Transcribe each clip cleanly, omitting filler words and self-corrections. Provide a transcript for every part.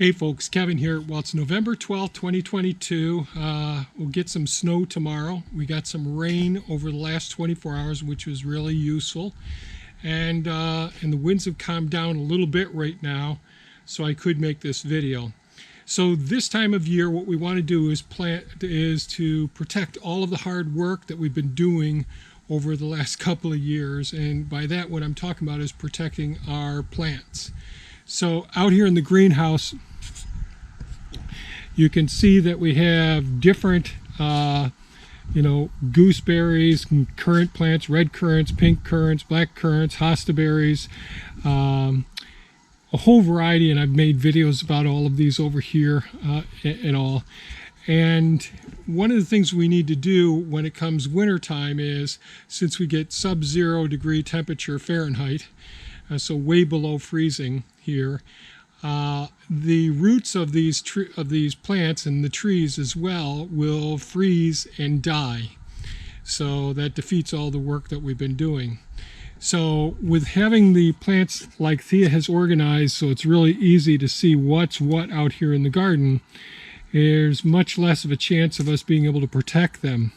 Hey folks, Kevin here. Well, it's November 12th, 2022. We'll get some snow tomorrow. We got some rain over the last 24 hours, which was really useful. And the winds have calmed down a little bit right now, so I could make this video. So this time of year, what we want to do is to protect all of the hard work that we've been doing over the last couple of years. And by that, what I'm talking about is protecting our plants. So out here in the greenhouse, you can see that we have different, gooseberries, currant plants, red currants, pink currants, black currants, hostaberries, a whole variety, and I've made videos about all of these over here and all. And one of the things we need to do when it comes winter time is, since we get sub-0 degree temperature Fahrenheit, so way below freezing here, the roots of these plants and the trees as well will freeze and die. So that defeats all the work that we've been doing. So with having the plants like Thea has organized, so it's really easy to see what's what out here in the garden, there's much less of a chance of us being able to protect them.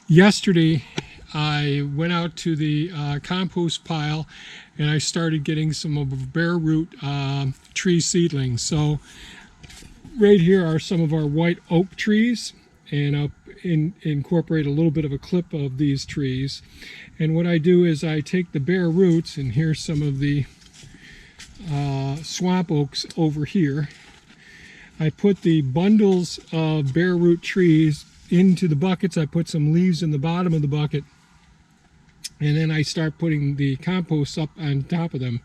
Yesterday I went out to the compost pile and I started getting some of bare root tree seedlings. So right here are some of our white oak trees, and I'll incorporate a little bit of a clip of these trees. And what I do is I take the bare roots, and here's some of the swamp oaks over here. I put the bundles of bare root trees into the buckets. I put some leaves in the bottom of the bucket, and then I start putting the compost up on top of them.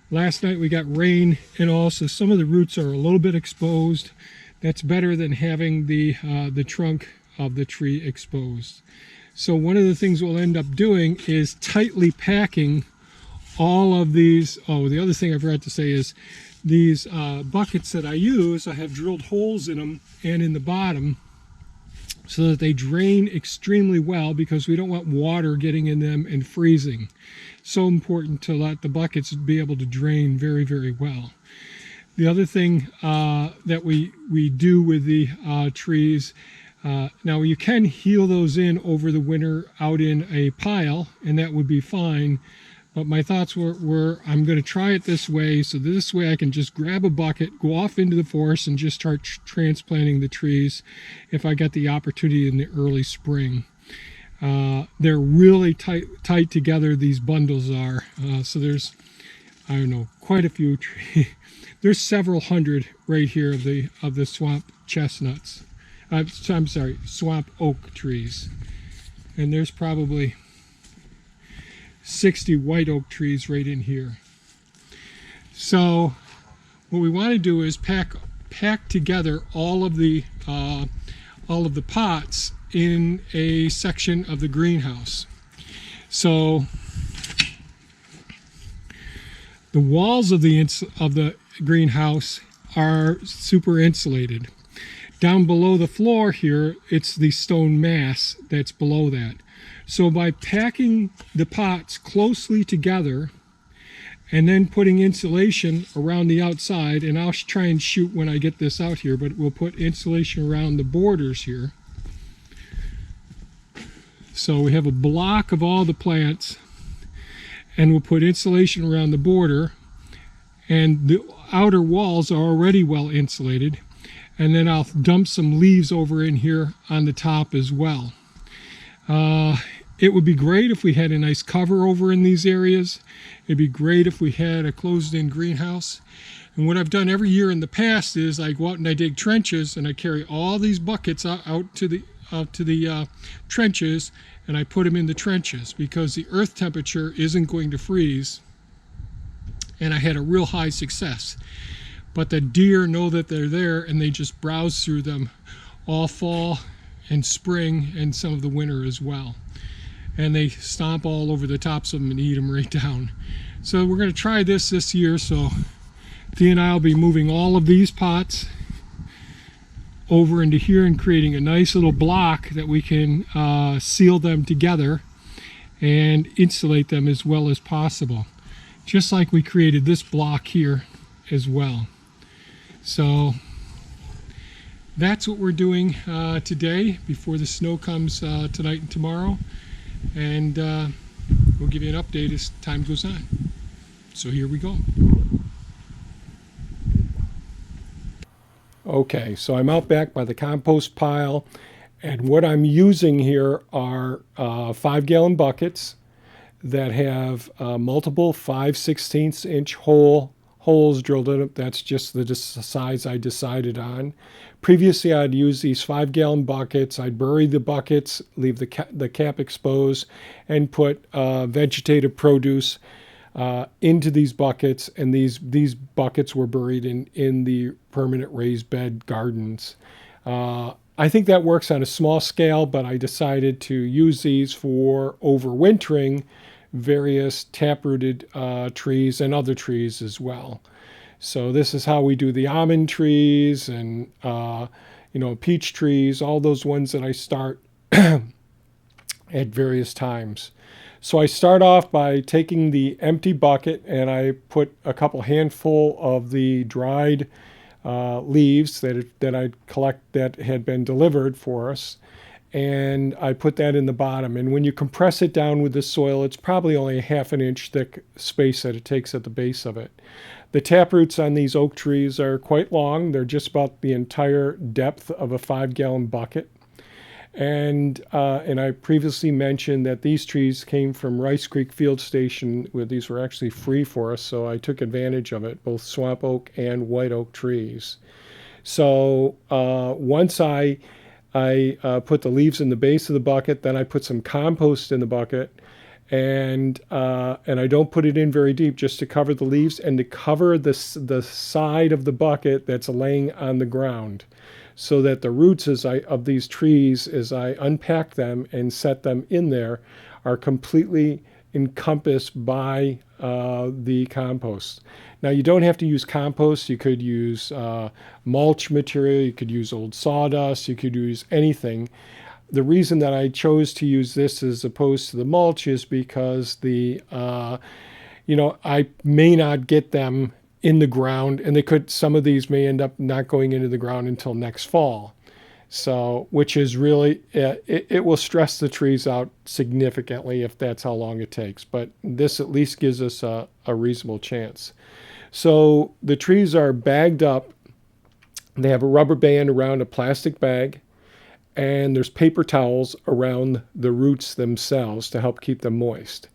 Last night we got rain and all, so some of the roots are a little bit exposed. That's better than having the trunk of the tree exposed. So one of the things we'll end up doing is tightly packing all of these. Oh, the other thing I forgot to say is these buckets that I use, I have drilled holes in them and in the bottom, so that they drain extremely well, because we don't want water getting in them and freezing. So important to let the buckets be able to drain very, very well. The other thing that we do with the trees, now you can heal those in over the winter out in a pile, and that would be fine. But my thoughts were I'm going to try it this way, so this way I can just grab a bucket, go off into the forest, and just start transplanting the trees if I get the opportunity in the early spring. They're really tight together, these bundles are. So there's, I don't know, quite a few trees. There's several hundred right here of the swamp chestnuts. I'm sorry, swamp oak trees. And there's probably 60 white oak trees right in here. So what we want to do is pack together all of the pots in a section of the greenhouse. So the walls of the greenhouse are super insulated. Down below the floor here, it's the stone mass that's below that. So by packing the pots closely together and then putting insulation around the outside, and I'll try and shoot when I get this out here, but we'll put insulation around the borders here. So we have a block of all the plants, and we'll put insulation around the border, and the outer walls are already well insulated. And then I'll dump some leaves over in here on the top as well. It would be great if we had a nice cover over in these areas. It'd be great if we had a closed-in greenhouse. And what I've done every year in the past is I go out and I dig trenches, and I carry all these buckets out to the trenches, and I put them in the trenches, because the earth temperature isn't going to freeze. And I had a real high success. But the deer know that they're there, and they just browse through them all fall and spring and some of the winter as well. And they stomp all over the tops of them and eat them right down. So we're going to try this year. So Thea and I will be moving all of these pots over into here and creating a nice little block that we can seal them together and insulate them as well as possible. Just like we created this block here as well. So that's what we're doing today before the snow comes tonight and tomorrow, and we'll give you an update as time goes on. So here we go. Okay, so I'm out back by the compost pile, and what I'm using here are 5-gallon buckets that have multiple 5/16 inch holes drilled in it. That's just the size I decided on. Previously, I'd use these 5-gallon buckets. I'd bury the buckets, leave the cap exposed, and put vegetative produce into these buckets, and these buckets were buried in the permanent raised bed gardens. I think that works on a small scale, but I decided to use these for overwintering various taprooted trees and other trees as well. So this is how we do the almond trees and peach trees, all those ones that I start at various times. So I start off by taking the empty bucket and I put a couple handful of the dried leaves that I collect that had been delivered for us, and I put that in the bottom. And when you compress it down with the soil, it's probably only a 1/2 inch thick space that it takes at the base of it. The taproots on these oak trees are quite long. They're just about the entire depth of a 5-gallon bucket. And I previously mentioned that these trees came from Rice Creek Field Station, where these were actually free for us, so I took advantage of it, both swamp oak and white oak trees. So once I put the leaves in the base of the bucket, then I put some compost in the bucket, and I don't put it in very deep, just to cover the leaves and to cover the side of the bucket that's laying on the ground, so that the roots of these trees, as I unpack them and set them in there, are completely encompassed by the compost. Now, you don't have to use compost. You could use mulch material. You could use old sawdust. You could use anything. The reason that I chose to use this as opposed to the mulch is because I may not get them in the ground, and some of these may end up not going into the ground until next fall. So, which is really, it will stress the trees out significantly if that's how long it takes. But this at least gives us a reasonable chance. So the trees are bagged up. They have a rubber band around a plastic bag, and there's paper towels around the roots themselves to help keep them moist.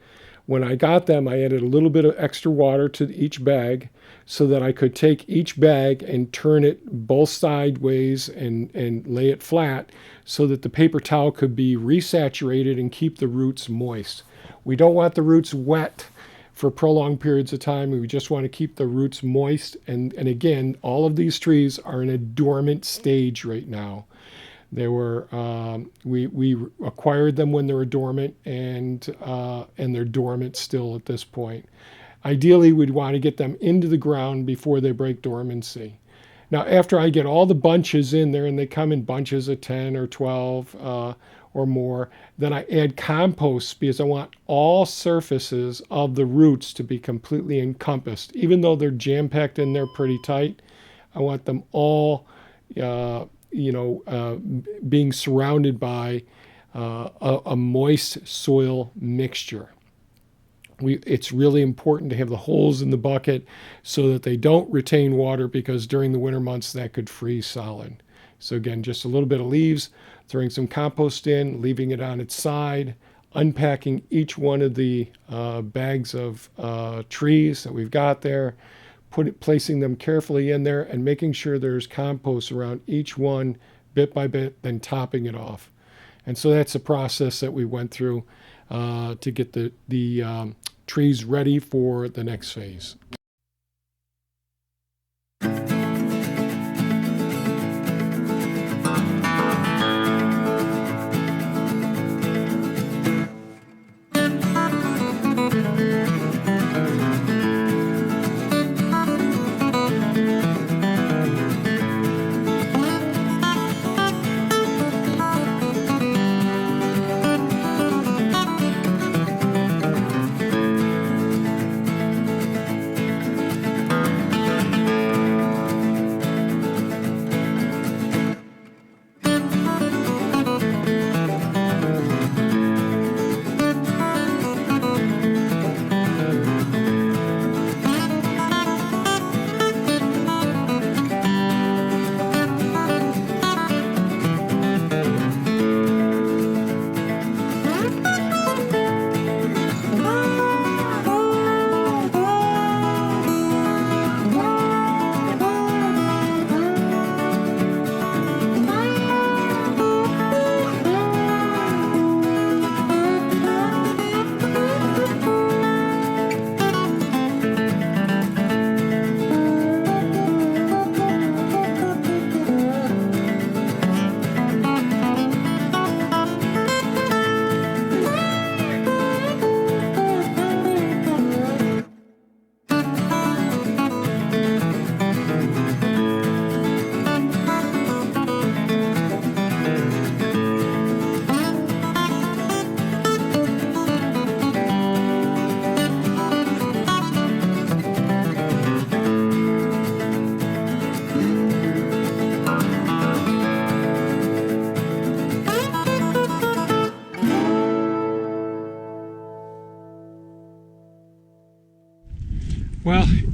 When I got them, I added a little bit of extra water to each bag so that I could take each bag and turn it both sideways and lay it flat so that the paper towel could be resaturated and keep the roots moist. We don't want the roots wet for prolonged periods of time. We just want to keep the roots moist. And again, all of these trees are in a dormant stage right now. They were we acquired them when they were dormant, and they're dormant still at this point. Ideally, we'd want to get them into the ground before they break dormancy. Now, after I get all the bunches in there, and they come in bunches of 10 or 12 or more, then I add compost because I want all surfaces of the roots to be completely encompassed. Even though they're jam-packed in there pretty tight, I want them all being surrounded by a moist soil mixture. It's really important to have the holes in the bucket so that they don't retain water, because during the winter months that could freeze solid. So again, just a little bit of leaves, throwing some compost in, leaving it on its side, unpacking each one of the bags of trees that we've got there, placing them carefully in there and making sure there's compost around each one bit by bit, then topping it off. And so that's the process that we went through to get the trees ready for the next phase.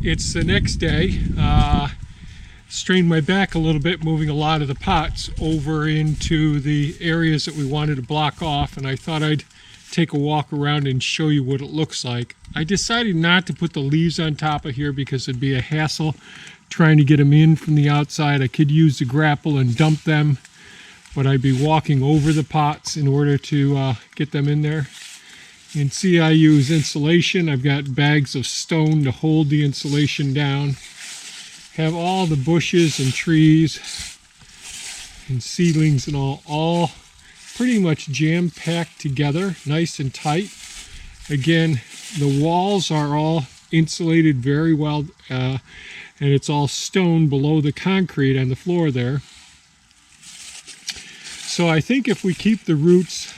it's the next day. Strained my back a little bit moving a lot of the pots over into the areas that we wanted to block off, and I thought I'd take a walk around and show you what it looks like. I decided not to put the leaves on top of here because it'd be a hassle trying to get them in from the outside. I could use the grapple and dump them, but I'd be walking over the pots in order to get them in there. You can see I use insulation. I've got bags of stone to hold the insulation down. Have all the bushes and trees and seedlings and all pretty much jam-packed together, nice and tight. Again, the walls are all insulated very well, and it's all stone below the concrete on the floor there. So I think if we keep the roots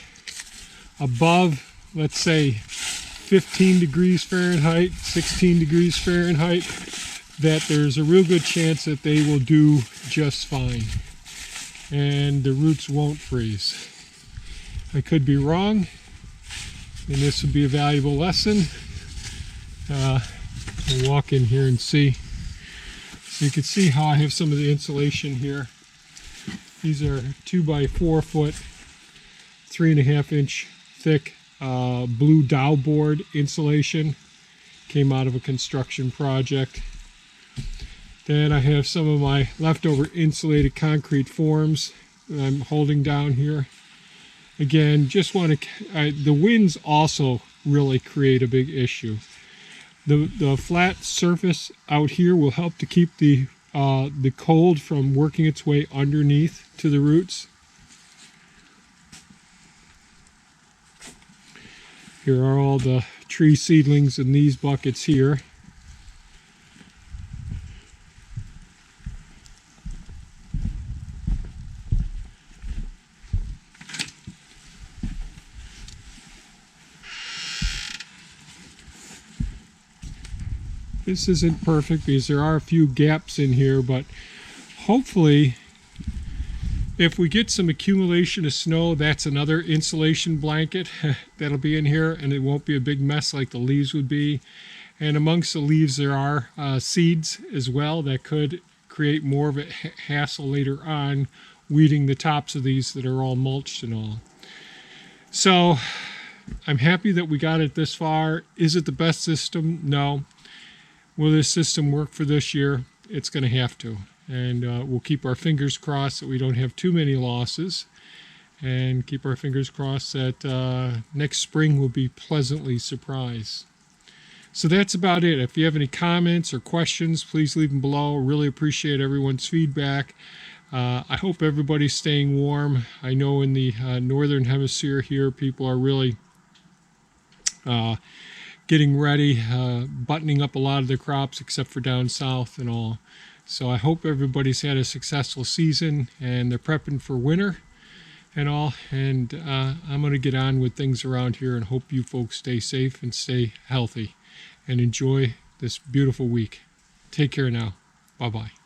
above, let's say, 15 degrees Fahrenheit, 16 degrees Fahrenheit, that there's a real good chance that they will do just fine and the roots won't freeze. I could be wrong, and this would be a valuable lesson. I'll walk in here and see. So you can see how I have some of the insulation here. These are 2 by 4 foot, 3.5 inch thick blue dowel board insulation. Came out of a construction project. Then I have some of my leftover insulated concrete forms that I'm holding down here. Again, just want to, the winds also really create a big issue. The flat surface out here will help to keep the cold from working its way underneath to the roots. Here are all the tree seedlings in these buckets here. This isn't perfect because there are a few gaps in here, but hopefully if we get some accumulation of snow, that's another insulation blanket that'll be in here, and it won't be a big mess like the leaves would be. And amongst the leaves there are seeds as well that could create more of a hassle later on weeding the tops of these that are all mulched and all. So I'm happy that we got it this far. Is it the best system? No. Will this system work for this year? It's going to have to. And we'll keep our fingers crossed that we don't have too many losses. And keep our fingers crossed that next spring we'll be pleasantly surprised. So that's about it. If you have any comments or questions, please leave them below. Really appreciate everyone's feedback. I hope everybody's staying warm. I know in the northern hemisphere here, people are really getting ready, buttoning up a lot of their crops except for down south and all. So I hope everybody's had a successful season and they're prepping for winter and all. And I'm going to get on with things around here and hope you folks stay safe and stay healthy and enjoy this beautiful week. Take care now. Bye-bye.